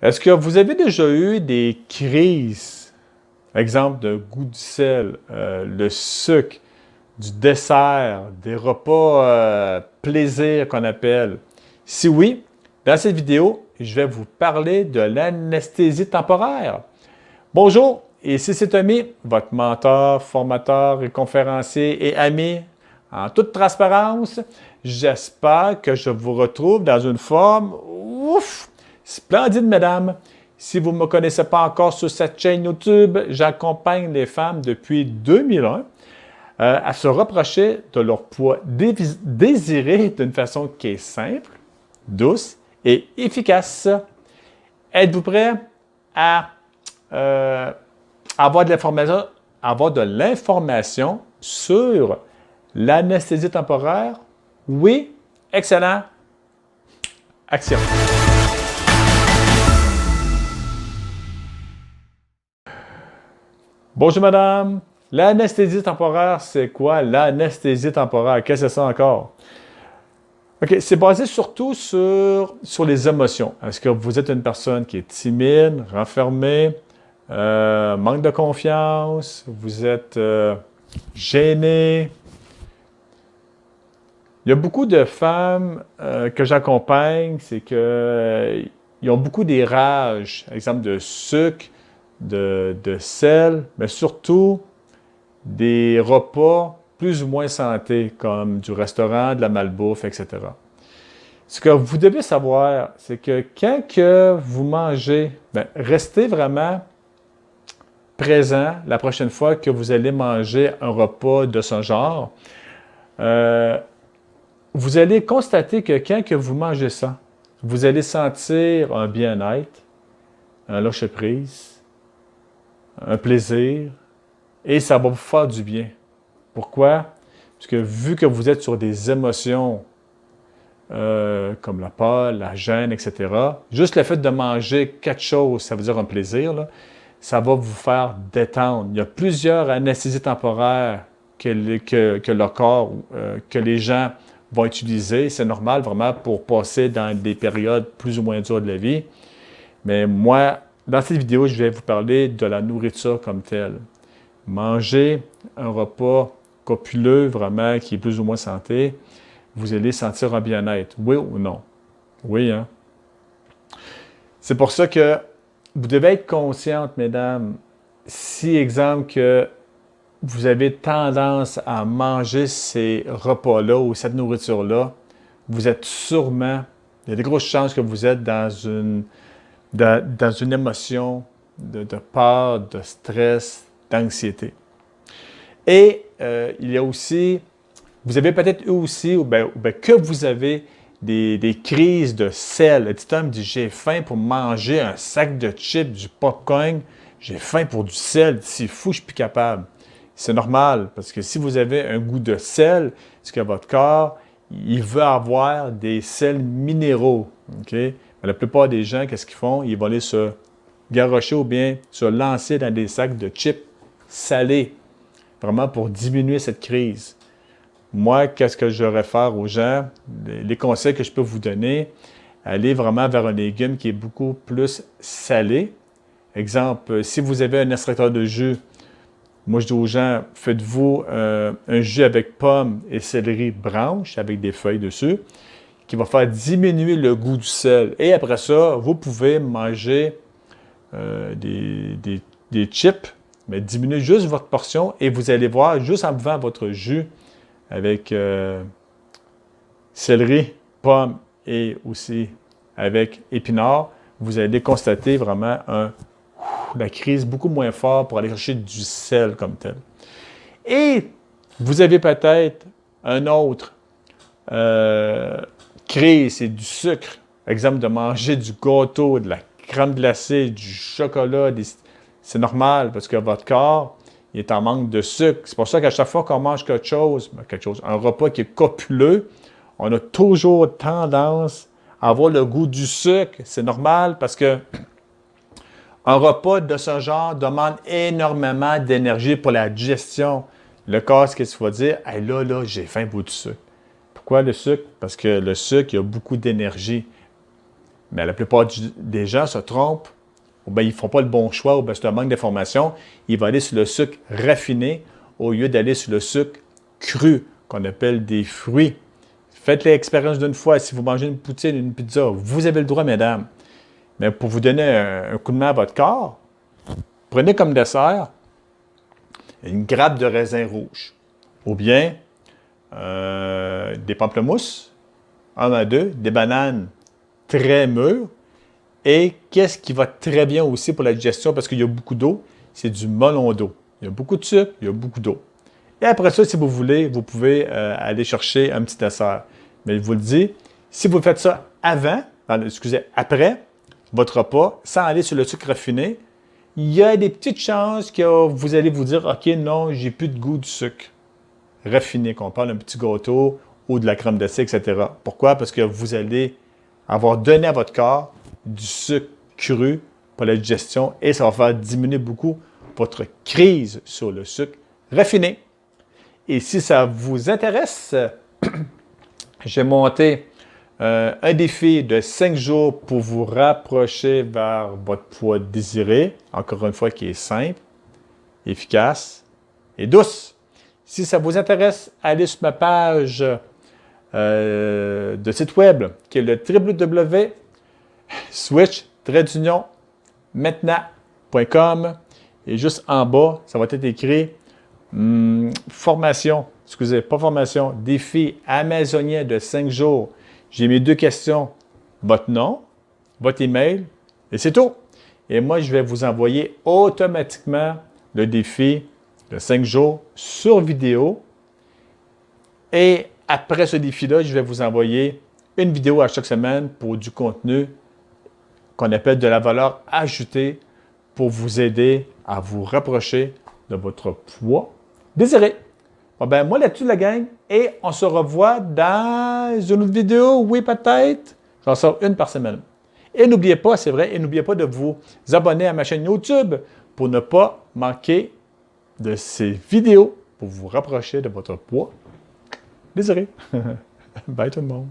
Est-ce que vous avez déjà eu des crises, exemple de goût du sel, le sucre, du dessert, des repas plaisir qu'on appelle? Si oui, dans cette vidéo, je vais vous parler de l'anesthésie temporaire. Bonjour, ici c'est Tommy, votre mentor, formateur et conférencier et ami en toute transparence. J'espère que je vous retrouve dans une forme splendide, mesdames. Si vous ne me connaissez pas encore sur cette chaîne YouTube, j'accompagne les femmes depuis 2001 à se rapprocher de leur poids désiré d'une façon qui est simple, douce et efficace. Êtes-vous prêts à avoir de l'information sur l'anesthésie temporaire? Oui, excellent. Action. Bonjour madame. L'anesthésie temporaire, c'est quoi l'anesthésie temporaire? Qu'est-ce que c'est ça encore? OK, c'est basé surtout sur les émotions. Est-ce que vous êtes une personne qui est timide, renfermée, manque de confiance, vous êtes gêné? Il y a beaucoup de femmes que j'accompagne, c'est qu'ils ont beaucoup des rages, exemple de sucre, de sel, mais surtout des repas plus ou moins santé, comme du restaurant, de la malbouffe, etc. Ce que vous devez savoir, c'est que quand que vous mangez, restez vraiment présent la prochaine fois que vous allez manger un repas de ce genre. Vous allez constater que quand que vous mangez ça, vous allez sentir un bien-être, un lâcher-prise, un plaisir, et ça va vous faire du bien. Pourquoi? Parce que vu que vous êtes sur des émotions comme la peur, la gêne, etc., juste le fait de manger quelque chose, ça veut dire un plaisir, là, ça va vous faire détendre. Il y a plusieurs anesthésies temporaires que le corps, que les gens vont utiliser. C'est normal vraiment pour passer dans des périodes plus ou moins dures de la vie. Mais moi, dans cette vidéo, je vais vous parler de la nourriture comme telle. Manger un repas copuleux, vraiment, qui est plus ou moins santé, vous allez sentir un bien-être. Oui ou non? Oui, hein? C'est pour ça que vous devez être consciente, mesdames, si, exemple, que vous avez tendance à manger ces repas-là ou cette nourriture-là, vous êtes sûrement, il y a de grosses chances que vous êtes dans une émotion de peur, de stress, d'anxiété. Et il y a aussi, vous avez peut-être eu aussi, que vous avez des crises de sel. Le petit homme dit, j'ai faim pour manger un sac de chips, du popcorn, j'ai faim pour du sel, c'est fou, je suis plus capable. C'est normal, parce que si vous avez un goût de sel, c'est que votre corps, il veut avoir des sels minéraux. Okay? Mais la plupart des gens, qu'est-ce qu'ils font? Ils vont aller se garrocher ou bien se lancer dans des sacs de chips salés, vraiment pour diminuer cette crise. Moi, qu'est-ce que je réfère aux gens? Les conseils que je peux vous donner, allez vraiment vers un légume qui est beaucoup plus salé. Exemple, si vous avez un extracteur de jus, moi je dis aux gens, faites-vous un jus avec pommes et céleri branche avec des feuilles dessus, qui va faire diminuer le goût du sel. Et après ça, vous pouvez manger des chips, mais diminuez juste votre portion et vous allez voir, juste en buvant votre jus avec céleri, pommes et aussi avec épinards, vous allez constater vraiment la crise beaucoup moins forte pour aller chercher du sel comme tel. Et vous avez peut-être un autre crise, c'est du sucre. Exemple, de manger du gâteau, de la crème glacée, du chocolat. C'est normal parce que votre corps il est en manque de sucre. C'est pour ça qu'à chaque fois qu'on mange quelque chose, un repas qui est copuleux, on a toujours tendance à avoir le goût du sucre. C'est normal parce que un repas de ce genre demande énormément d'énergie pour la digestion. Le corps, ce qu'il va dire, hey, là, j'ai faim pour du sucre. Pourquoi le sucre? Parce que le sucre, il y a beaucoup d'énergie. Mais la plupart des gens se trompent, ou bien ils ne font pas le bon choix, ou bien c'est un manque d'information. Ils vont aller sur le sucre raffiné au lieu d'aller sur le sucre cru, qu'on appelle des fruits. Faites l'expérience d'une fois. Si vous mangez une poutine, une pizza, vous avez le droit, mesdames. Mais pour vous donner un coup de main à votre corps, prenez comme dessert une grappe de raisin rouge, ou bien des pamplemousses, 1 à 2, des bananes très mûres, et qu'est-ce qui va très bien aussi pour la digestion, parce qu'il y a beaucoup d'eau, c'est du melon d'eau. Il y a beaucoup de sucre, il y a beaucoup d'eau. Et après ça, si vous voulez, vous pouvez aller chercher un petit dessert. Mais je vous le dis, si vous faites ça après votre repas, sans aller sur le sucre raffiné, il y a des petites chances que vous allez vous dire, OK, non, j'ai plus de goût du sucre raffiné, qu'on parle d'un petit gâteau ou de la crème glacée, etc. Pourquoi? Parce que vous allez avoir donné à votre corps du sucre cru pour la digestion et ça va faire diminuer beaucoup votre crise sur le sucre raffiné. Et si ça vous intéresse, j'ai monté un défi de 5 jours pour vous rapprocher vers votre poids désiré. Encore une fois, qui est simple, efficace et douce. Si ça vous intéresse, allez sur ma page de site web qui est le www.switch-maintenant.com et juste en bas, ça va être écrit défi amazonien de 5 jours. J'ai mis 2 questions, votre nom, votre email, et c'est tout. Et moi, je vais vous envoyer automatiquement le défi de 5 jours sur vidéo. Et après ce défi-là, je vais vous envoyer une vidéo à chaque semaine pour du contenu qu'on appelle de la valeur ajoutée pour vous aider à vous rapprocher de votre poids désiré. Bon ben, moi là-dessus, la gang, et on se revoit dans une autre vidéo, oui peut-être. J'en sors une par semaine. Et n'oubliez pas, c'est vrai, et n'oubliez pas de vous abonner à ma chaîne YouTube pour ne pas manquer de ces vidéos pour vous rapprocher de votre poids désiré. Bye tout le monde.